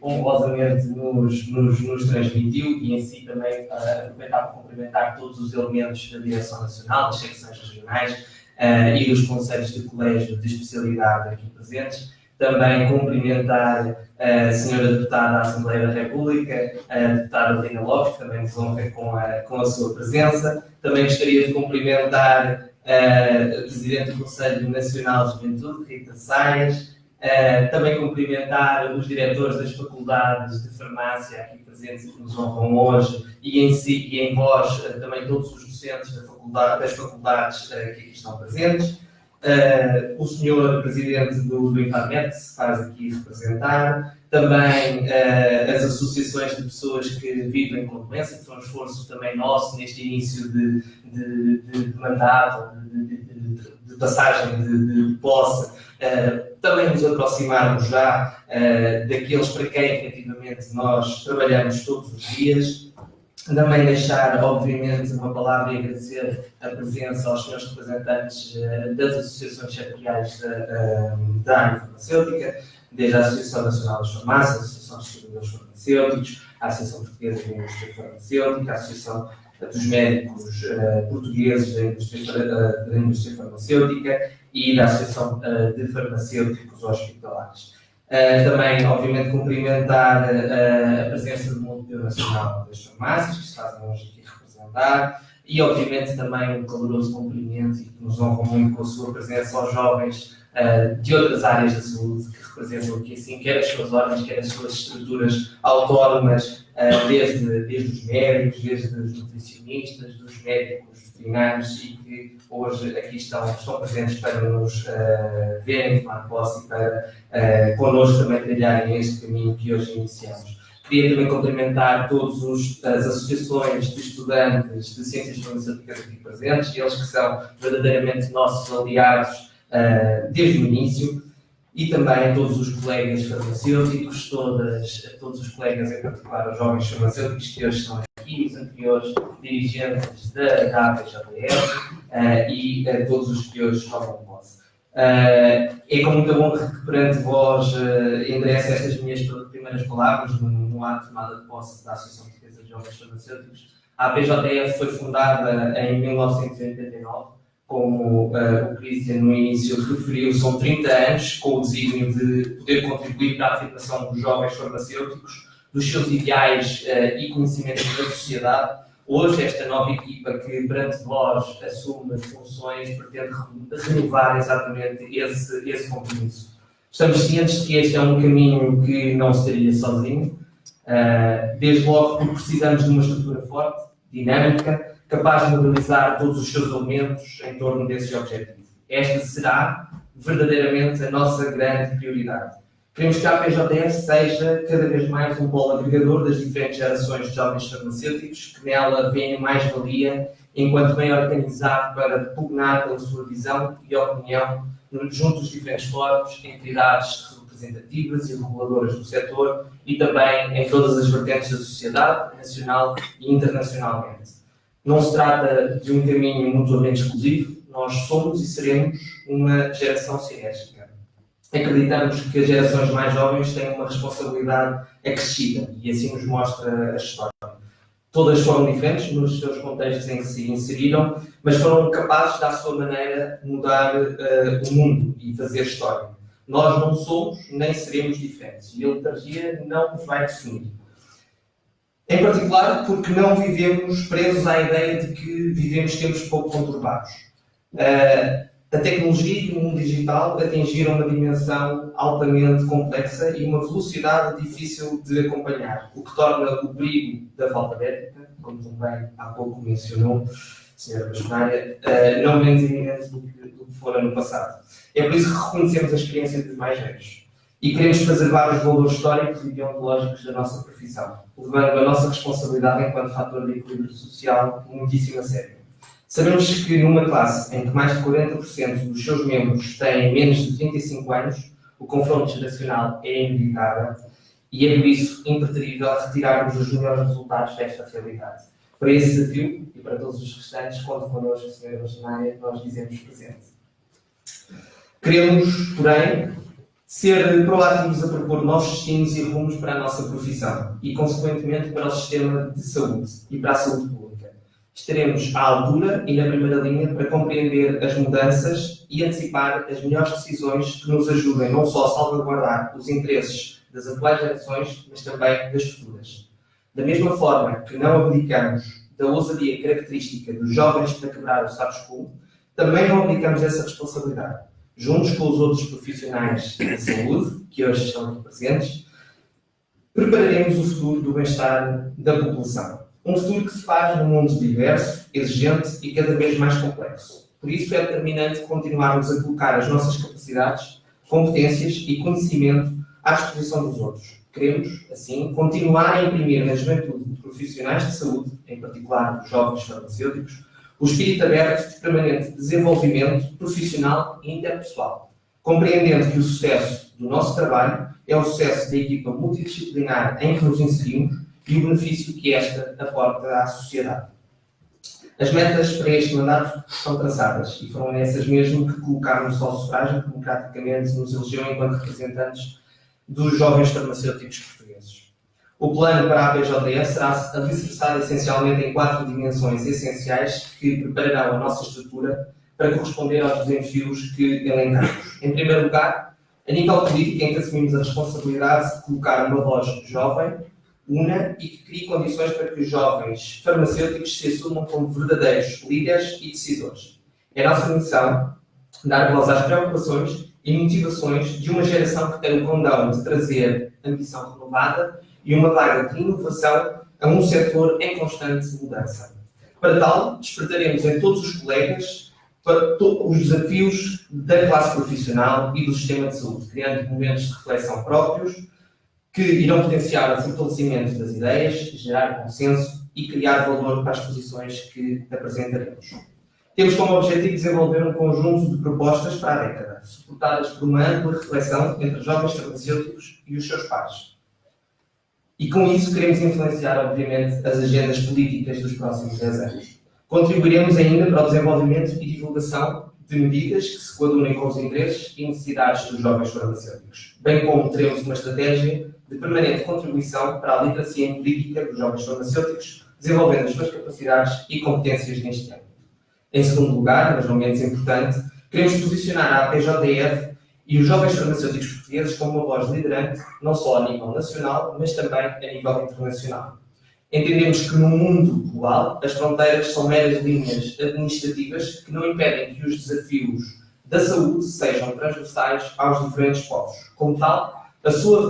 honrosamente nos transmitiu, e em si também aproveitar para cumprimentar todos os elementos da Direção Nacional, das secções regionais e dos conselhos de colégio de especialidade aqui presentes. Também cumprimentar a senhora Deputada da Assembleia da República, a Deputada Lina Lopes, que também nos honra com a sua presença. Também gostaria de cumprimentar a Presidente do Conselho Nacional de Juventude, Rita Saias. Também cumprimentar os diretores das faculdades de farmácia aqui presentes que nos honram hoje e em si e em vós também todos os docentes das faculdades que aqui estão presentes. O senhor Presidente do Infarmed, que se faz aqui representar. Também as associações de pessoas que vivem com doença, que foi um esforço também nosso neste início de mandato, de passagem de posse. Também nos aproximarmos já daqueles para quem efetivamente nós trabalhamos todos os dias. Também deixar, obviamente, uma palavra e agradecer a presença aos senhores representantes das associações setoriais da área farmacêutica, desde a Associação Nacional das Farmácias, a Associação dos Distribuidores Farmacêuticos, a Associação Portuguesa da Indústria Farmacêutica, a Associação dos Médicos Portugueses da Indústria Farmacêutica e da Associação de Farmacêuticos Hospitalares. Também, obviamente, cumprimentar a presença do Monte Nacional das Farmácias, que se fazem hoje aqui representar, e, obviamente, também um caloroso cumprimento e que nos honram muito com a sua presença aos jovens de outras áreas da saúde, que representam aqui, assim, quer as suas ordens, quer as suas estruturas autónomas, desde os médicos, desde os nutricionistas, dos médicos veterinários, e que hoje aqui estão presentes para nos verem, tomar posse e para connosco também trilharem este caminho que hoje iniciamos. Queria também cumprimentar todas as associações de estudantes de ciências farmacêuticas aqui presentes, eles que são verdadeiramente nossos aliados desde o início, e também todos os colegas farmacêuticos, todos os colegas, em particular os jovens farmacêuticos que hoje estão aqui, os anteriores dirigentes da APJF e todos os que hoje tomam posse. É com muita honra que perante vós endereço estas minhas primeiras palavras no ato de tomada de posse da Associação Portuguesa de Jovens Farmacêuticos. A APJF foi fundada em 1989, como o Cristian no início referiu, são 30 anos com o desígnio de poder contribuir para a afirmação dos jovens farmacêuticos, dos seus ideais e conhecimentos da sociedade, Hoje, esta nova equipa que perante vós assume funções pretende renovar exatamente esse compromisso. Estamos cientes de que este é um caminho que não se daria sozinho, desde logo porque precisamos de uma estrutura forte, dinâmica, capaz de mobilizar todos os seus elementos em torno desse objetivo. Esta será verdadeiramente a nossa grande prioridade. Queremos que a PJF seja cada vez mais um polo agregador das diferentes gerações de jovens farmacêuticos, que nela veem mais-valia enquanto bem organizado para pugnar pela sua visão e opinião junto dos diferentes fóruns, entidades representativas e reguladoras do setor e também em todas as vertentes da sociedade, nacional e internacionalmente. Não se trata de um caminho mutuamente exclusivo, nós somos e seremos uma geração sinérgica. Acreditamos que as gerações mais jovens têm uma responsabilidade acrescida e assim nos mostra a história. Todas foram diferentes nos seus contextos em que se inseriram, mas foram capazes de, à sua maneira, mudar o mundo e fazer história. Nós não somos nem seremos diferentes e a letargia não nos vai definir. Em particular porque não vivemos presos à ideia de que vivemos tempos pouco conturbados. A tecnologia e o mundo digital atingiram uma dimensão altamente complexa e uma velocidade difícil de acompanhar, o que torna o perigo da falta de ética, como também há pouco mencionou a Sra. Bastonária, não menos iminente do que fora no passado. É por isso que reconhecemos a experiência dos mais velhos e queremos preservar os valores históricos e deontológicos da nossa profissão, levando a nossa responsabilidade enquanto fator de equilíbrio social muitíssimo a sério. Sabemos que numa classe em que mais de 40% dos seus membros têm menos de 35 anos, o confronto geracional é inevitável e é por isso impreterível retirarmos os melhores resultados desta realidade. Para esse desafio e para todos os restantes, conto connosco, Sra. Bastonária, nós dizemos presente. Queremos, porém, ser proativos a propor novos destinos e rumos para a nossa profissão e, consequentemente, para o sistema de saúde e para a saúde pública. Estaremos à altura e na primeira linha para compreender as mudanças e antecipar as melhores decisões que nos ajudem não só a salvaguardar os interesses das atuais gerações, mas também das futuras. Da mesma forma que não abdicamos da ousadia característica dos jovens para quebrar o status quo, também não abdicamos dessa responsabilidade. Juntos com os outros profissionais da saúde, que hoje estão aqui presentes, prepararemos o futuro do bem-estar da população. Um futuro que se faz num mundo diverso, exigente e cada vez mais complexo. Por isso é determinante continuarmos a colocar as nossas capacidades, competências e conhecimento à disposição dos outros. Queremos, assim, continuar a imprimir na juventude de profissionais de saúde, em particular dos jovens farmacêuticos, o espírito aberto de permanente desenvolvimento profissional e interpessoal, compreendendo que o sucesso do nosso trabalho é o sucesso da equipa multidisciplinar em que nos inserimos e o benefício que esta aporta à sociedade. As metas para este mandato são traçadas e foram essas mesmo que colocámos ao sufrágio democraticamente nos elegeu enquanto representantes dos jovens farmacêuticos portugueses. O plano para a PJF será alicerçado essencialmente em 4 dimensões essenciais que prepararão a nossa estrutura para corresponder aos desafios que elencamos. Em primeiro lugar, a nível político, em que assumimos a responsabilidade de colocar uma voz jovem, una e que crie condições para que os jovens farmacêuticos se assumam como verdadeiros líderes e decisores. É a nossa missão dar voz às preocupações e motivações de uma geração que tem o condão de trazer ambição renovada e uma vaga de inovação a um setor em constante mudança. Para tal, despertaremos em todos os colegas para os desafios da classe profissional e do sistema de saúde, criando momentos de reflexão próprios, que irão potenciar o fortalecimento das ideias, gerar consenso e criar valor para as posições que apresentaremos. Temos como objetivo desenvolver um conjunto de propostas para a década, suportadas por uma ampla reflexão entre jovens farmacêuticos e os seus pares. E com isso queremos influenciar, obviamente, as agendas políticas dos próximos 10 anos. Contribuiremos ainda para o desenvolvimento e divulgação de medidas que se coadunem com os interesses e necessidades dos jovens farmacêuticos, bem como teremos uma estratégia de permanente contribuição para a literacia em política dos jovens farmacêuticos, desenvolvendo as suas capacidades e competências neste âmbito. Em segundo lugar, mas não menos importante, queremos posicionar a PJF e os jovens farmacêuticos portugueses como uma voz liderante, não só a nível nacional, mas também a nível internacional. Entendemos que no mundo global as fronteiras são meras linhas administrativas que não impedem que os desafios da saúde sejam transversais aos diferentes povos. Como tal, a sua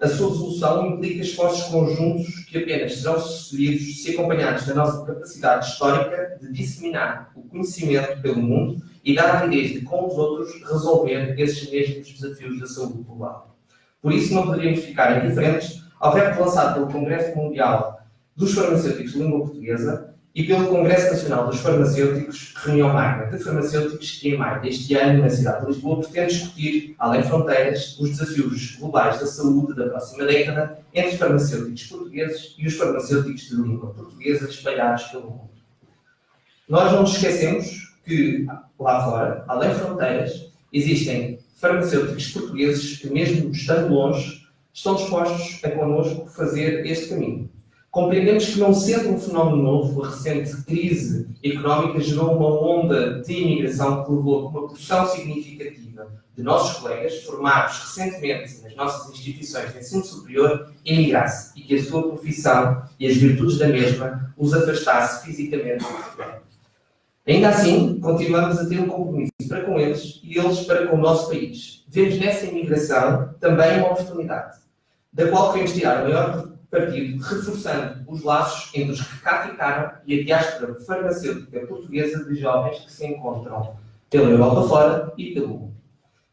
resolução implica esforços conjuntos que apenas serão sucedidos se acompanhados da nossa capacidade histórica de disseminar o conhecimento pelo mundo e dar a avidez de, com os outros, resolver esses mesmos desafios da saúde global. Por isso, não poderíamos ficar indiferentes ao repto lançado pelo Congresso Mundial dos Farmacêuticos de Língua Portuguesa e pelo Congresso Nacional dos Farmacêuticos, reunião magna de farmacêuticos que, em maio deste ano, na cidade de Lisboa, pretende discutir, além fronteiras, os desafios globais da saúde da próxima década entre os farmacêuticos portugueses e os farmacêuticos de língua portuguesa espalhados pelo mundo. Nós não nos esquecemos que, lá fora, além de fronteiras, existem farmacêuticos portugueses que, mesmo estando longe, estão dispostos a connosco fazer este caminho. Compreendemos que, não sendo um fenómeno novo, a recente crise económica gerou uma onda de imigração que levou a uma porção significativa de nossos colegas formados recentemente nas nossas instituições de ensino superior emigrasse e que a sua profissão e as virtudes da mesma os afastasse fisicamente de Portugal. Ainda assim, continuamos a ter um compromisso para com eles e eles para com o nosso país. Vemos nessa imigração também uma oportunidade, da qual queremos tirar o maior partido, reforçando os laços entre os que cá ficaram e a diáspora farmacêutica portuguesa de jovens que se encontram pela Europa fora e pelo mundo.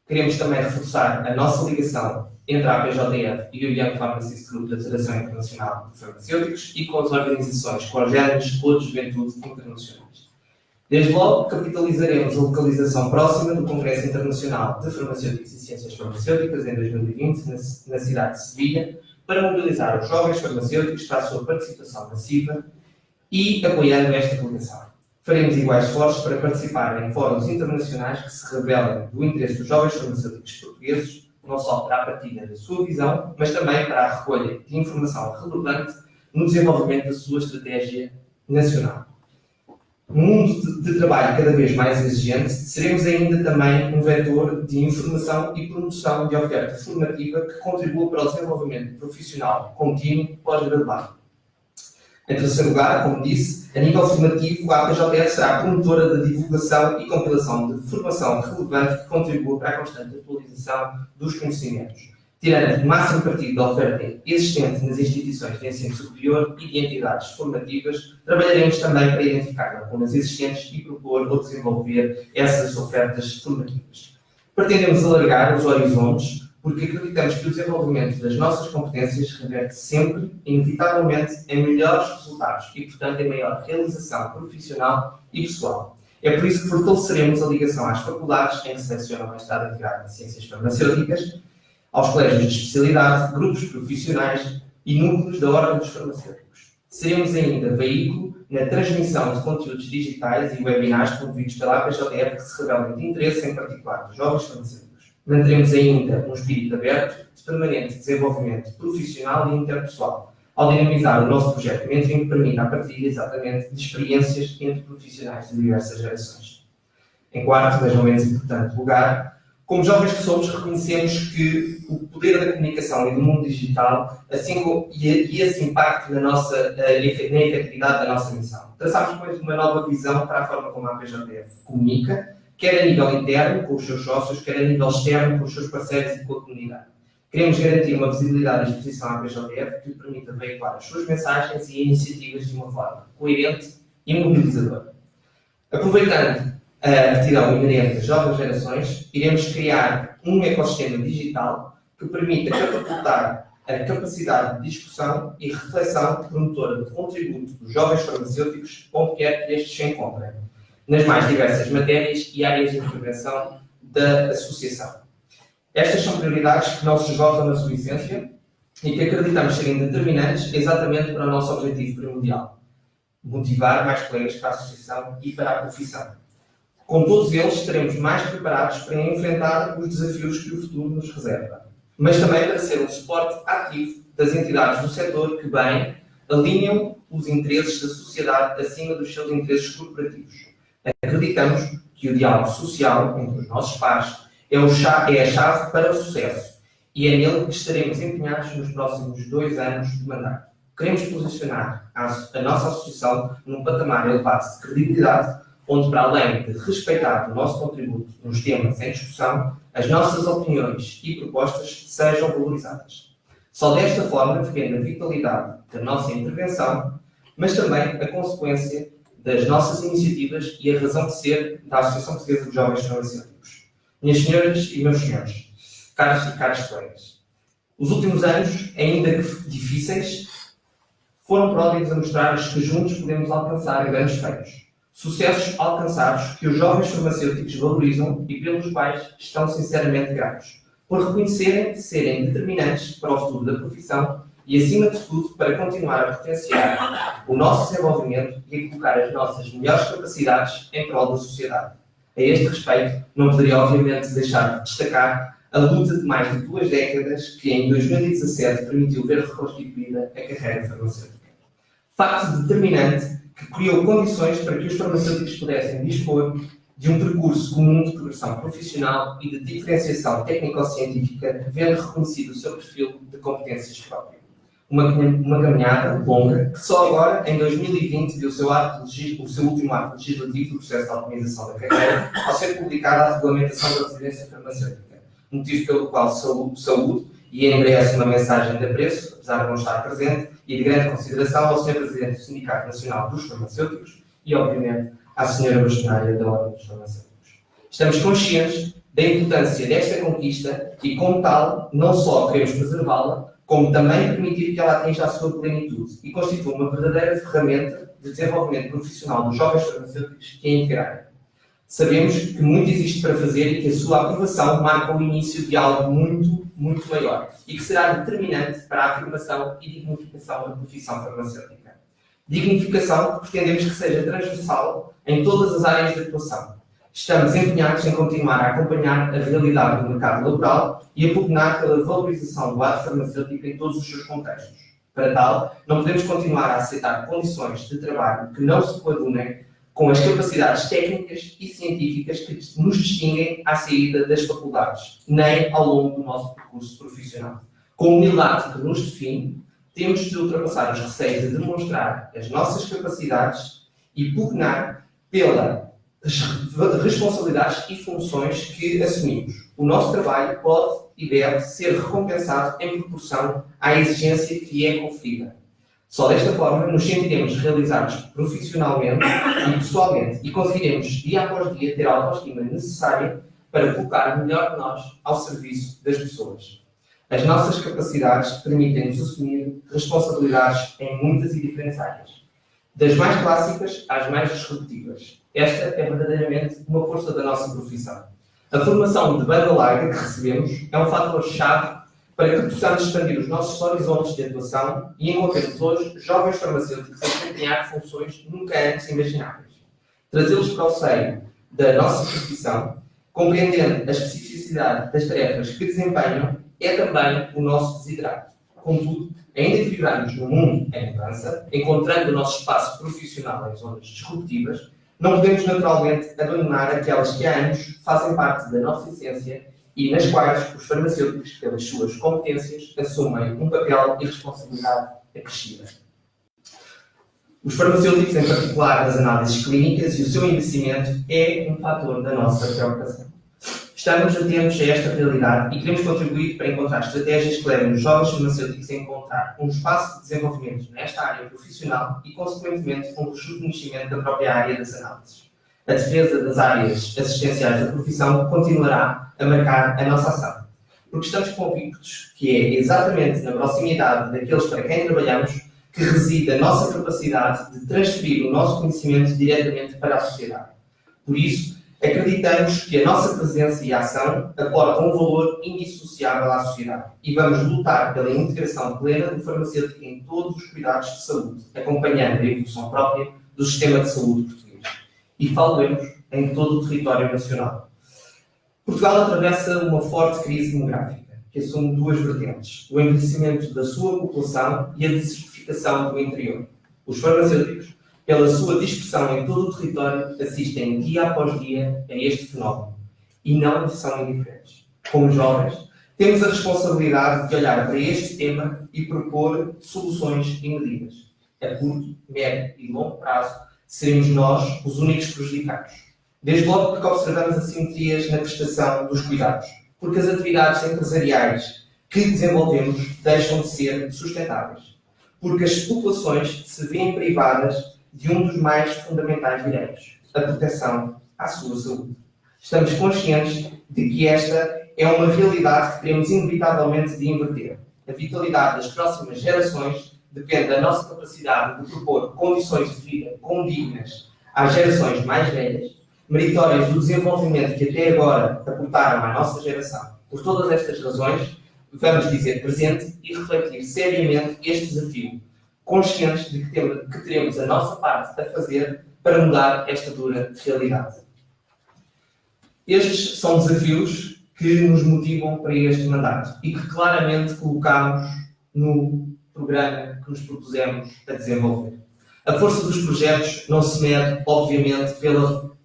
Queremos também reforçar a nossa ligação entre a APJF e o Young Pharmacist Group da Federação Internacional de Farmacêuticos e com as organizações congêneres ou de juventude internacionais. Desde logo, capitalizaremos a localização próxima do Congresso Internacional de Farmacêuticos e Ciências Farmacêuticas em 2020, na cidade de Sevilha, para mobilizar os jovens farmacêuticos para a sua participação massiva e apoiando esta delegação. Faremos iguais esforços para participar em fóruns internacionais que se revelem do interesse dos jovens farmacêuticos portugueses, não só para a partilha da sua visão, mas também para a recolha de informação relevante no desenvolvimento da sua estratégia nacional. Num mundo de trabalho cada vez mais exigente, seremos ainda também um vetor de informação e promoção de oferta formativa que contribua para o desenvolvimento profissional contínuo pós-graduado. Em terceiro lugar, como disse, a nível formativo, a APJF será promotora da divulgação e compilação de formação relevante que contribua para a constante atualização dos conhecimentos, tirando o máximo partido da oferta existente nas instituições de ensino superior e de entidades formativas. Trabalharemos também para identificar lacunas existentes e propor ou desenvolver essas ofertas formativas. Pretendemos alargar os horizontes, porque acreditamos que o desenvolvimento das nossas competências reverte sempre, inevitavelmente, em melhores resultados e, portanto, em maior realização profissional e pessoal. É por isso que fortaleceremos a ligação às faculdades em que selecionam a mestrado integrado em Ciências Farmacêuticas, aos colégios de especialidade, grupos profissionais e núcleos da Ordem dos Farmacêuticos. Seremos ainda veículo na transmissão de conteúdos digitais e webinars promovidos pela APJF que se revelem de interesse, em particular, dos jovens farmacêuticos. Manteremos ainda um espírito aberto de permanente desenvolvimento profissional e interpessoal, ao dinamizar o nosso projeto mentoring que permite a partilha exatamente de experiências entre profissionais de diversas gerações. Em quarto, mas não menos importante lugar, como jovens que somos, reconhecemos que o poder da comunicação e do mundo digital e esse impacto na efetividade da nossa missão. Traçamos, pois, uma nova visão para a forma como a APJF comunica, quer a nível interno, com os seus sócios, quer a nível externo, com os seus parceiros e com a comunidade. Queremos garantir uma visibilidade e exposição à APJF que lhe permita veicular as suas mensagens e iniciativas de uma forma coerente e mobilizadora. Aproveitando a aptidão inerente das jovens gerações, iremos criar um ecossistema digital que permita catapultar a capacidade de discussão e reflexão promotora de contributo dos jovens farmacêuticos onde quer que estes se encontrem, nas mais diversas matérias e áreas de intervenção da associação. Estas são prioridades que não se esgotam na sua essência e que acreditamos serem determinantes exatamente para o nosso objetivo primordial: motivar mais colegas para a associação e para a profissão. Com todos eles, estaremos mais preparados para enfrentar os desafios que o futuro nos reserva, mas também para ser um suporte ativo das entidades do setor que bem alinham os interesses da sociedade acima dos seus interesses corporativos. Acreditamos que o diálogo social entre os nossos pares é a chave para o sucesso e é nele que estaremos empenhados nos próximos 2 anos de mandato. queremos posicionar a nossa associação num patamar elevado de credibilidade, onde, para além de respeitar o nosso contributo nos temas em discussão, as nossas opiniões e propostas sejam valorizadas. Só desta forma depende a vitalidade da nossa intervenção, mas também a consequência das nossas iniciativas e a razão de ser da Associação Portuguesa de Jovens Farmacêuticos. Minhas senhoras e meus senhores, caros e caros colegas, os últimos anos, ainda que difíceis, foram pródigos a mostrar-nos que juntos podemos alcançar grandes feitos. Sucessos alcançados que os jovens farmacêuticos valorizam e pelos quais estão sinceramente gratos, por reconhecerem serem determinantes para o futuro da profissão e, acima de tudo, para continuar a potenciar o nosso desenvolvimento e a colocar as nossas melhores capacidades em prol da sociedade. A este respeito, não poderia obviamente deixar de destacar a luta de mais de 2 décadas que em 2017 permitiu ver reconstituída a carreira farmacêutica. Facto determinante que criou condições para que os farmacêuticos pudessem dispor de um percurso comum de progressão profissional e de diferenciação técnico-científica, vendo reconhecido o seu perfil de competências próprias. Uma caminhada longa que só agora, em 2020, viu o seu último ato legislativo do processo de automatização da carreira ao ser publicada a regulamentação da residência farmacêutica, motivo pelo qual saúde e endereço uma mensagem de apreço, apesar de não estar presente, e de grande consideração ao Sr. Presidente do Sindicato Nacional dos Farmacêuticos e, obviamente, à Sra. Bastonária da Ordem dos Farmacêuticos. Estamos conscientes da importância desta conquista e, como tal, não só queremos preservá-la, como também permitir que ela atinja a sua plenitude e constitua uma verdadeira ferramenta de desenvolvimento profissional dos jovens farmacêuticos que a integrarem. Sabemos que muito existe para fazer e que a sua aprovação marca o início de algo muito, muito maior e que será determinante para a afirmação e dignificação da profissão farmacêutica. Dignificação que pretendemos que seja transversal em todas as áreas de atuação. Estamos empenhados em continuar a acompanhar a realidade do mercado laboral e a pugnar pela valorização do ato farmacêutico em todos os seus contextos. Para tal, não podemos continuar a aceitar condições de trabalho que não se coadunem com as capacidades técnicas e científicas que nos distinguem à saída das faculdades, nem ao longo do nosso percurso profissional. Com a humildade que nos define, temos de ultrapassar os receios de demonstrar as nossas capacidades e pugnar pelas responsabilidades e funções que assumimos. O nosso trabalho pode e deve ser recompensado em proporção à exigência que lhe é conferida. Só desta forma nos sentiremos realizados profissionalmente e pessoalmente e conseguiremos, dia após dia, ter a autoestima necessária para colocar o melhor de nós ao serviço das pessoas. As nossas capacidades permitem-nos assumir responsabilidades em muitas e diferentes áreas, das mais clássicas às mais disruptivas. Esta é verdadeiramente uma força da nossa profissão. A formação de banda larga que recebemos é um fator-chave para que possamos expandir os nossos horizontes de atuação e encontremos hoje jovens farmacêuticos a desempenhar funções nunca antes imagináveis. Trazê-los para o seio da nossa profissão, compreendendo a especificidade das tarefas que desempenham, é também o nosso desiderato. Contudo, ainda que vivamos num mundo em mudança, encontrando o nosso espaço profissional em zonas disruptivas, não podemos naturalmente abandonar aquelas que há anos fazem parte da nossa essência e nas quais os farmacêuticos, pelas suas competências, assumem um papel e responsabilidade acrescida. Os farmacêuticos, em particular as análises clínicas e o seu investimento, é um fator da nossa preocupação. Estamos atentos a esta realidade e queremos contribuir para encontrar estratégias que levem os jovens farmacêuticos a encontrar um espaço de desenvolvimento nesta área profissional e, consequentemente, um rejuvenescimento da própria área das análises. A defesa das áreas assistenciais da profissão continuará a marcar a nossa ação, porque estamos convictos que é exatamente na proximidade daqueles para quem trabalhamos que reside a nossa capacidade de transferir o nosso conhecimento diretamente para a sociedade. Por isso, acreditamos que a nossa presença e ação aportam um valor indissociável à sociedade e vamos lutar pela integração plena do farmacêutico em todos os cuidados de saúde, acompanhando a evolução própria do sistema de saúde português. E falemos em todo o território nacional. Portugal atravessa uma forte crise demográfica, que assume 2 vertentes: o envelhecimento da sua população e a desertificação do interior. Os farmacêuticos, pela sua dispersão em todo o território, assistem dia após dia a este fenómeno e não são indiferentes. Como jovens, Temos a responsabilidade de olhar para este tema e propor soluções e medidas. A curto, médio e longo prazo, seremos nós os únicos prejudicados. Desde logo porque observamos assimetrias na prestação dos cuidados, porque as atividades empresariais que desenvolvemos deixam de ser sustentáveis, porque as populações se veem privadas de um dos mais fundamentais direitos, a proteção à sua saúde. Estamos conscientes de que esta é uma realidade que teremos inevitavelmente de inverter. A vitalidade das próximas gerações depende da nossa capacidade de propor condições de vida condignas às gerações mais velhas, meritórias do desenvolvimento que até agora aportaram à nossa geração. Por todas estas razões, vamos dizer presente e refletir seriamente este desafio, conscientes de que teremos a nossa parte a fazer para mudar esta dura realidade. Estes são desafios que nos motivam para este mandato e que claramente colocamos no programa que nos propusemos a desenvolver. A força dos projetos não se mede, obviamente,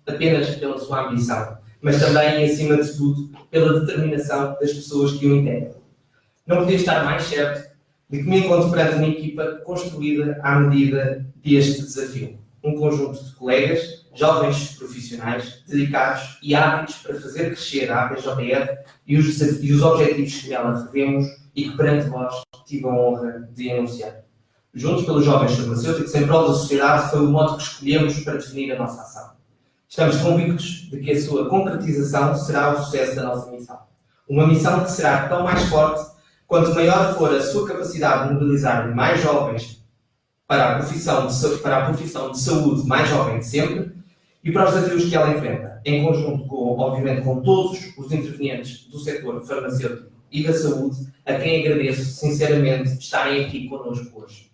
apenas pela sua ambição, mas também, e acima de tudo, pela determinação das pessoas que o integram. Não podia estar mais certo de que me encontro perante uma equipa construída à medida deste desafio. Um conjunto de colegas, jovens profissionais, dedicados e ávidos para fazer crescer a APJF e os objetivos que nela revemos e que perante vós tive a honra de enunciar. Juntos pelos jovens farmacêuticos, em prol da sociedade, foi o modo que escolhemos para definir a nossa ação. Estamos convictos de que a sua concretização será o sucesso da nossa missão. Uma missão que será tão mais forte quanto maior for a sua capacidade de mobilizar mais jovens para a profissão de saúde mais jovem de sempre e para os desafios que ela enfrenta, em conjunto, obviamente, com todos os intervenientes do setor farmacêutico e da saúde, a quem agradeço sinceramente estarem aqui connosco hoje.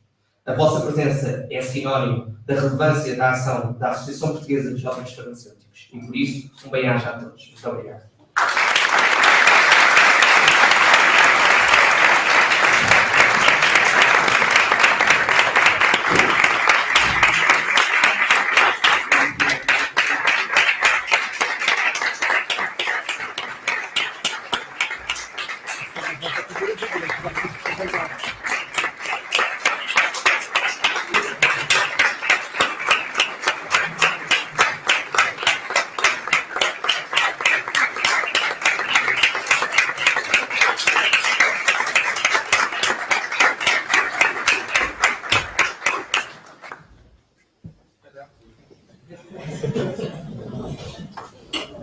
A vossa presença é sinónimo da relevância da ação da Associação Portuguesa de Jovens Farmacêuticos e, por isso, um bem-aja a todos. Muito obrigado.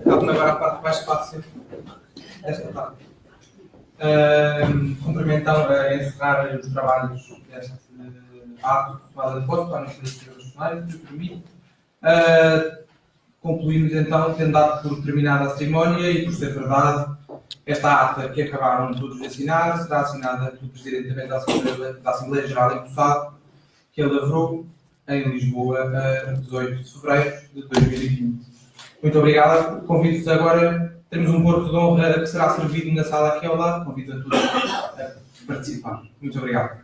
Agora a parte mais fácil desta parte. Cumprimento a encerrar os trabalhos deste ato de tomada de posse para a Administração dos Funcionários, se permite. Concluímos então, tendo dado por terminada a cerimónia e por ser verdade, esta ata que acabaram todos de assinar será assinada pelo Presidente também da Assembleia Geral em Possado, que ele lavrou em Lisboa a 18 de fevereiro de 2020. Muito obrigado. Convido-vos agora, temos um corpo de honra que será servido na sala aqui ao lado. Convido a todos a participar. Muito obrigado.